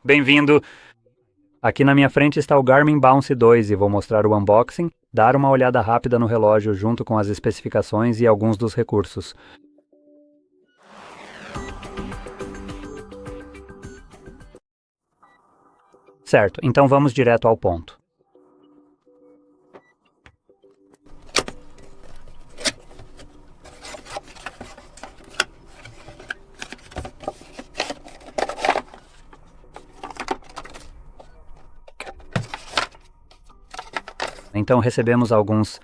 Bem-vindo! Aqui na minha frente está o Garmin Bounce 2 e vou mostrar o unboxing, dar uma olhada rápida no relógio junto com as especificações e alguns dos recursos. Certo, então vamos direto ao ponto. Então recebemos alguns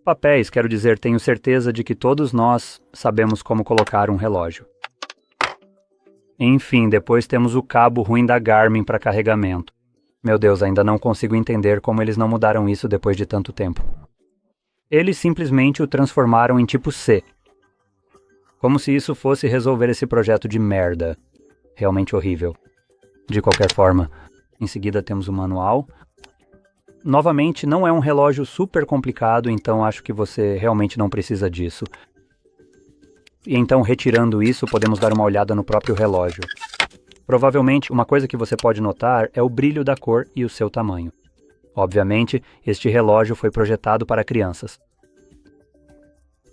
papéis, quero dizer, tenho certeza de que todos nós sabemos como colocar um relógio. Enfim, depois temos o cabo ruim da Garmin para carregamento. Meu Deus, ainda não consigo entender como eles não mudaram isso depois de tanto tempo. Eles simplesmente o transformaram em tipo C. Como se isso fosse resolver esse projeto de merda. Realmente horrível. De qualquer forma, em seguida temos o manual. Novamente, não é um relógio super complicado, então acho que você realmente não precisa disso. E então, retirando isso, podemos dar uma olhada no próprio relógio. Provavelmente, uma coisa que você pode notar é o brilho da cor e o seu tamanho. Obviamente, este relógio foi projetado para crianças.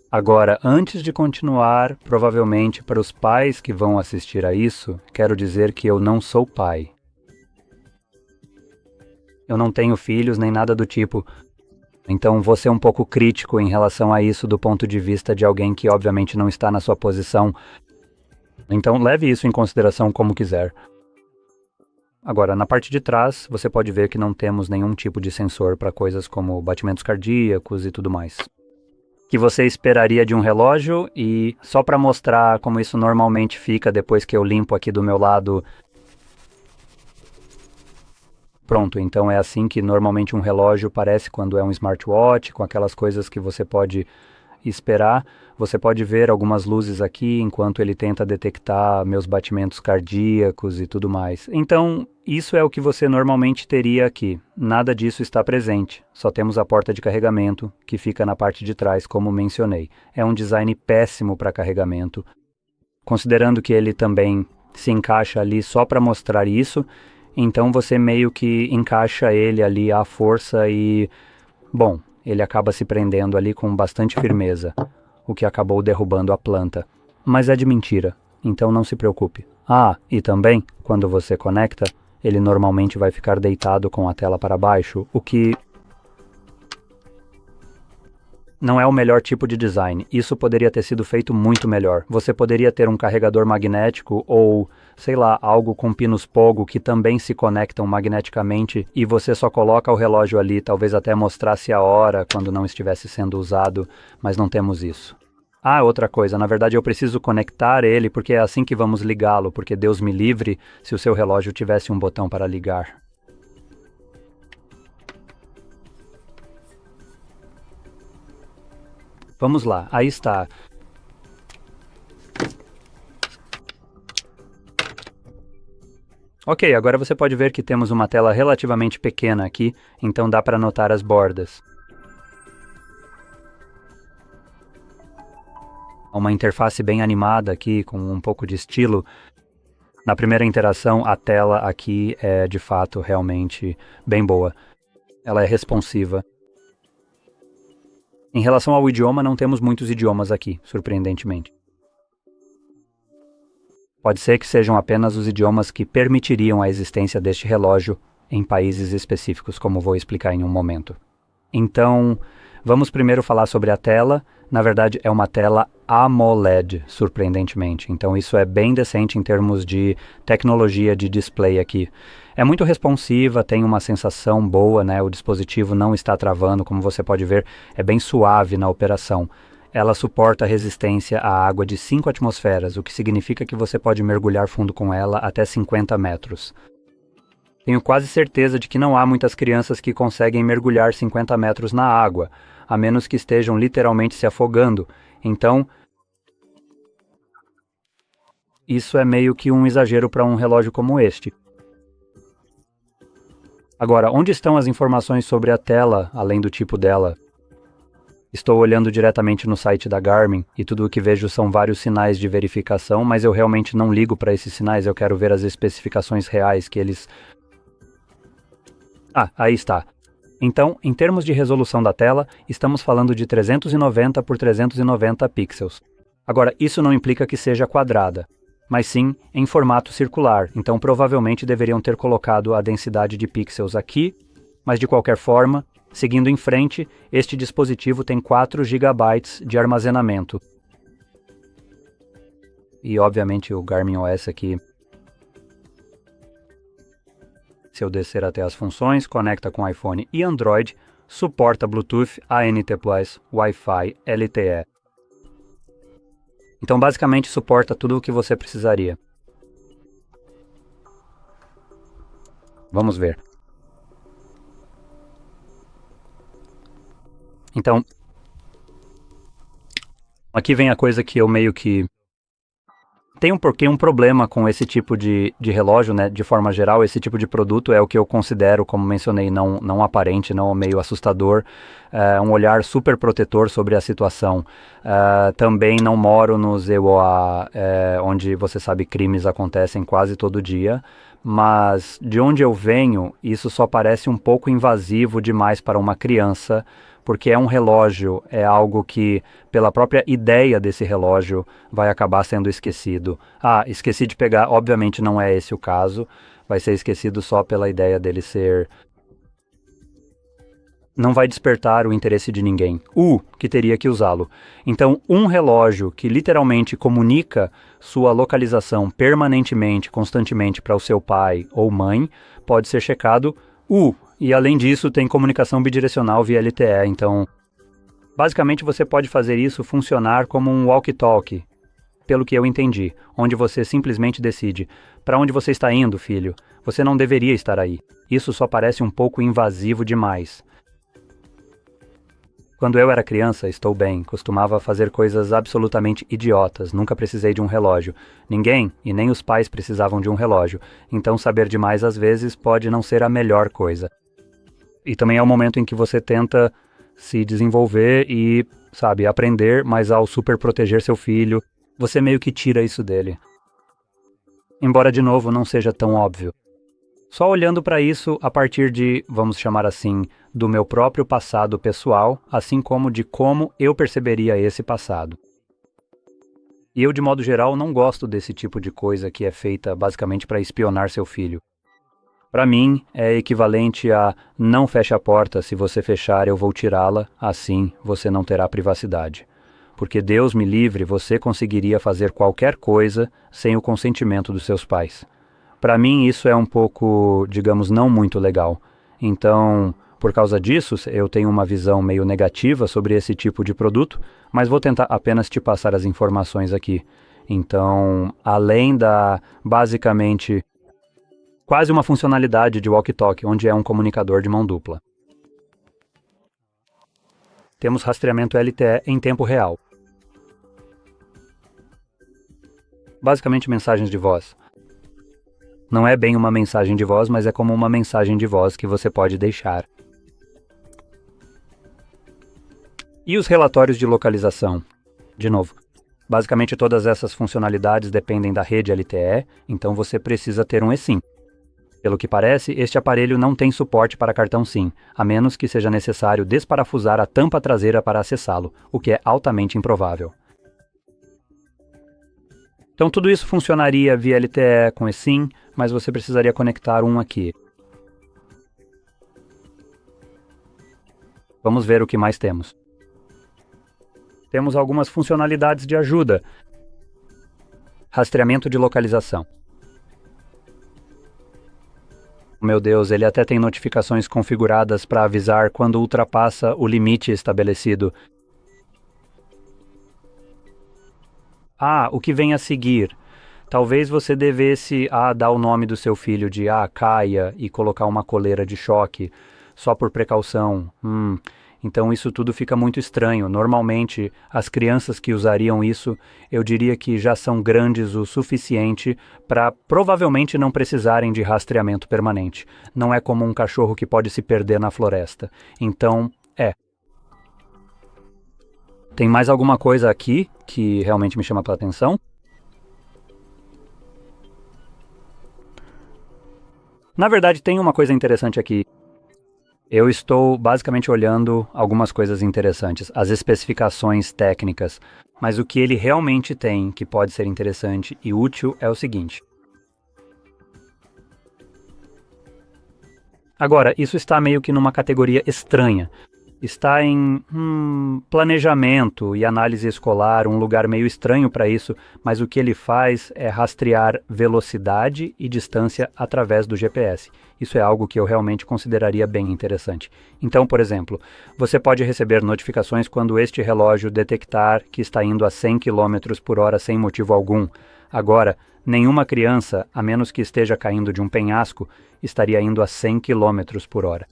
Agora, antes de continuar, provavelmente para os pais que vão assistir a isso, quero dizer que eu não sou pai. Eu não tenho filhos nem nada do tipo, então vou ser um pouco crítico em relação a isso do ponto de vista de alguém que obviamente não está na sua posição. Então leve isso em consideração como quiser. Agora, na parte de trás, você pode ver que não temos nenhum tipo de sensor para coisas como batimentos cardíacos e tudo mais. Que você esperaria de um relógio e só para mostrar como isso normalmente fica depois que eu limpo aqui do meu lado. Pronto, então é assim que normalmente um relógio parece quando é um smartwatch, com aquelas coisas que você pode esperar. Você pode ver algumas luzes aqui enquanto ele tenta detectar meus batimentos cardíacos e tudo mais. Então, isso é o que você normalmente teria aqui. Nada disso está presente. Só temos a porta de carregamento, que fica na parte de trás, como mencionei. É um design péssimo para carregamento. Considerando que ele também se encaixa ali só para mostrar isso, então você meio que encaixa ele ali à força e, bom, ele acaba se prendendo ali com bastante firmeza, o que acabou derrubando a planta. Mas é de mentira, então não se preocupe. Ah, e também, quando você conecta, ele normalmente vai ficar deitado com a tela para baixo, o que não é o melhor tipo de design. Isso poderia ter sido feito muito melhor. Você poderia ter um carregador magnético ou, sei lá, algo com pinos Pogo que também se conectam magneticamente e você só coloca o relógio ali, talvez até mostrasse a hora quando não estivesse sendo usado, mas não temos isso. Ah, outra coisa, na verdade eu preciso conectar ele porque é assim que vamos ligá-lo, porque Deus me livre se o seu relógio tivesse um botão para ligar. Vamos lá, aí está. Ok, agora você pode ver que temos uma tela relativamente pequena aqui, então dá para notar as bordas. Uma interface bem animada aqui, com um pouco de estilo. Na primeira interação, a tela aqui é de fato realmente bem boa. Ela é responsiva. Em relação ao idioma, não temos muitos idiomas aqui, surpreendentemente. Pode ser que sejam apenas os idiomas que permitiriam a existência deste relógio em países específicos, como vou explicar em um momento. Então, vamos primeiro falar sobre a tela. Na verdade, é uma tela AMOLED, surpreendentemente. Então, isso é bem decente em termos de tecnologia de display aqui. É muito responsiva, tem uma sensação boa, né? O dispositivo não está travando, como você pode ver, é bem suave na operação. Ela suporta resistência à água de 5 atmosferas, o que significa que você pode mergulhar fundo com ela até 50 metros. Tenho quase certeza de que não há muitas crianças que conseguem mergulhar 50 metros na água, a menos que estejam literalmente se afogando. Então, isso é meio que um exagero para um relógio como este. Agora, onde estão as informações sobre a tela, além do tipo dela? Estou olhando diretamente no site da Garmin e tudo o que vejo são vários sinais de verificação, mas eu realmente não ligo para esses sinais, eu quero ver as especificações reais que eles... Ah, aí está. Então, em termos de resolução da tela, estamos falando de 390 por 390 pixels. Agora, isso não implica que seja quadrada, mas sim em formato circular, então provavelmente deveriam ter colocado a densidade de pixels aqui, mas de qualquer forma, seguindo em frente, este dispositivo tem 4 GB de armazenamento. E obviamente o Garmin OS aqui, se eu descer até as funções, conecta com iPhone e Android, suporta Bluetooth, ANT+, Wi-Fi, LTE. Então basicamente suporta tudo o que você precisaria. Vamos ver. Então, aqui vem a coisa que eu meio que... Tem um problema com esse tipo de relógio, né? De forma geral, esse tipo de produto é o que eu considero, como mencionei, não aparente, não meio assustador, um olhar super protetor sobre a situação. Também não moro no ZWA, onde você sabe crimes acontecem quase todo dia, mas de onde eu venho, isso só parece um pouco invasivo demais para uma criança, porque é um relógio, é algo que, pela própria ideia desse relógio, vai acabar sendo esquecido. Ah, esqueci de pegar, obviamente não é esse o caso, vai ser esquecido só pela ideia dele ser... Não vai despertar o interesse de ninguém. Que teria que usá-lo. Então, um relógio que literalmente comunica sua localização permanentemente, constantemente para o seu pai ou mãe, pode ser checado. E além disso, tem comunicação bidirecional via LTE, então basicamente você pode fazer isso funcionar como um walkie-talkie, pelo que eu entendi, onde você simplesmente decide: para onde você está indo, filho? Você não deveria estar aí. Isso só parece um pouco invasivo demais. Quando eu era criança, estou bem, costumava fazer coisas absolutamente idiotas, nunca precisei de um relógio. Ninguém, e nem os pais precisavam de um relógio, então saber demais às vezes pode não ser a melhor coisa. E também é o momento em que você tenta se desenvolver e, sabe, aprender, mas ao super proteger seu filho, você meio que tira isso dele. Embora, de novo, não seja tão óbvio. Só olhando para isso a partir de, vamos chamar assim, do meu próprio passado pessoal, assim como de como eu perceberia esse passado. E eu, de modo geral, não gosto desse tipo de coisa que é feita basicamente para espionar seu filho. Para mim, é equivalente a não feche a porta, se você fechar eu vou tirá-la, assim você não terá privacidade. Porque Deus me livre, você conseguiria fazer qualquer coisa sem o consentimento dos seus pais. Para mim isso é um pouco, digamos, não muito legal. Então, por causa disso, eu tenho uma visão meio negativa sobre esse tipo de produto, mas vou tentar apenas te passar as informações aqui. Então, além da, basicamente, quase uma funcionalidade de walkie-talkie, onde é um comunicador de mão dupla. Temos rastreamento LTE em tempo real. Basicamente mensagens de voz. Não é bem uma mensagem de voz, mas é como uma mensagem de voz que você pode deixar. E os relatórios de localização? De novo, basicamente todas essas funcionalidades dependem da rede LTE, então você precisa ter um eSIM. Pelo que parece, este aparelho não tem suporte para cartão SIM, a menos que seja necessário desparafusar a tampa traseira para acessá-lo, o que é altamente improvável. Então tudo isso funcionaria via LTE com eSIM, mas você precisaria conectar um aqui. Vamos ver o que mais temos. Temos algumas funcionalidades de ajuda. Rastreamento de localização. Meu Deus, ele até tem notificações configuradas para avisar quando ultrapassa o limite estabelecido. O que vem a seguir? Talvez você devesse dar o nome do seu filho de Caia e colocar uma coleira de choque, só por precaução. Então isso tudo fica muito estranho. Normalmente, as crianças que usariam isso, eu diria que já são grandes o suficiente para provavelmente não precisarem de rastreamento permanente. Não é como um cachorro que pode se perder na floresta. Então, Tem mais alguma coisa aqui que realmente me chama a atenção? Na verdade, tem uma coisa interessante aqui. Eu estou basicamente olhando algumas coisas interessantes, as especificações técnicas, mas o que ele realmente tem que pode ser interessante e útil é o seguinte. Agora, isso está meio que numa categoria estranha. Está em planejamento e análise escolar, um lugar meio estranho para isso, mas o que ele faz é rastrear velocidade e distância através do GPS. Isso é algo que eu realmente consideraria bem interessante. Então, por exemplo, você pode receber notificações quando este relógio detectar que está indo a 100 km por hora sem motivo algum. Agora, nenhuma criança, a menos que esteja caindo de um penhasco, estaria indo a 100 km por hora.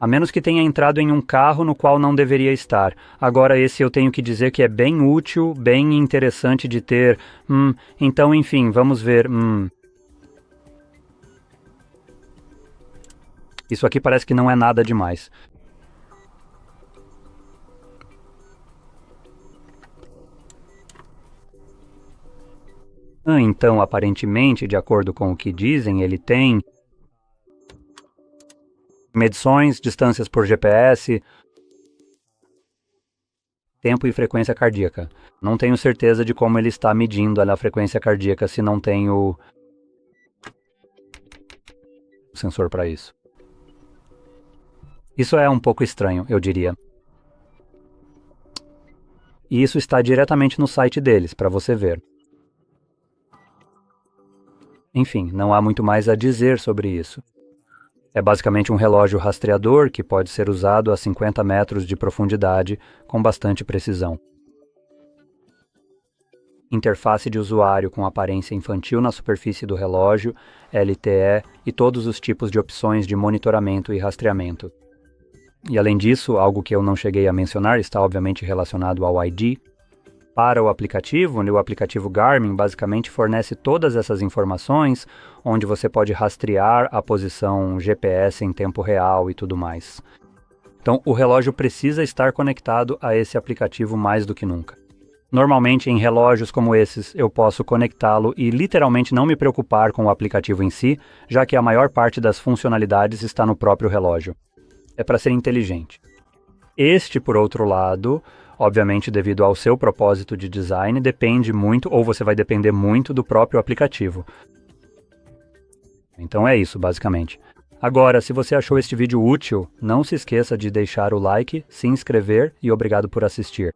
A menos que tenha entrado em um carro no qual não deveria estar. Agora esse eu tenho que dizer que é bem útil, bem interessante de ter. Então, enfim, vamos ver. Isso aqui parece que não é nada demais. Então, aparentemente, de acordo com o que dizem, ele tem medições, distâncias por GPS, tempo e frequência cardíaca. Não tenho certeza de como ele está medindo a frequência cardíaca se não tem o sensor para isso. Isso é um pouco estranho, eu diria. E isso está diretamente no site deles, para você ver. Enfim, não há muito mais a dizer sobre isso. É basicamente um relógio rastreador que pode ser usado a 50 metros de profundidade com bastante precisão. Interface de usuário com aparência infantil na superfície do relógio, LTE e todos os tipos de opções de monitoramento e rastreamento. E além disso, algo que eu não cheguei a mencionar está obviamente relacionado ao ID. Para o aplicativo Garmin basicamente fornece todas essas informações, onde você pode rastrear a posição GPS em tempo real e tudo mais. Então, o relógio precisa estar conectado a esse aplicativo mais do que nunca. Normalmente, em relógios como esses, eu posso conectá-lo e literalmente não me preocupar com o aplicativo em si, já que a maior parte das funcionalidades está no próprio relógio. É para ser inteligente. Este, por outro lado, obviamente devido ao seu propósito de design, depende muito, ou você vai depender muito do próprio aplicativo. Então é isso, basicamente. Agora, se você achou este vídeo útil, não se esqueça de deixar o like, se inscrever e obrigado por assistir.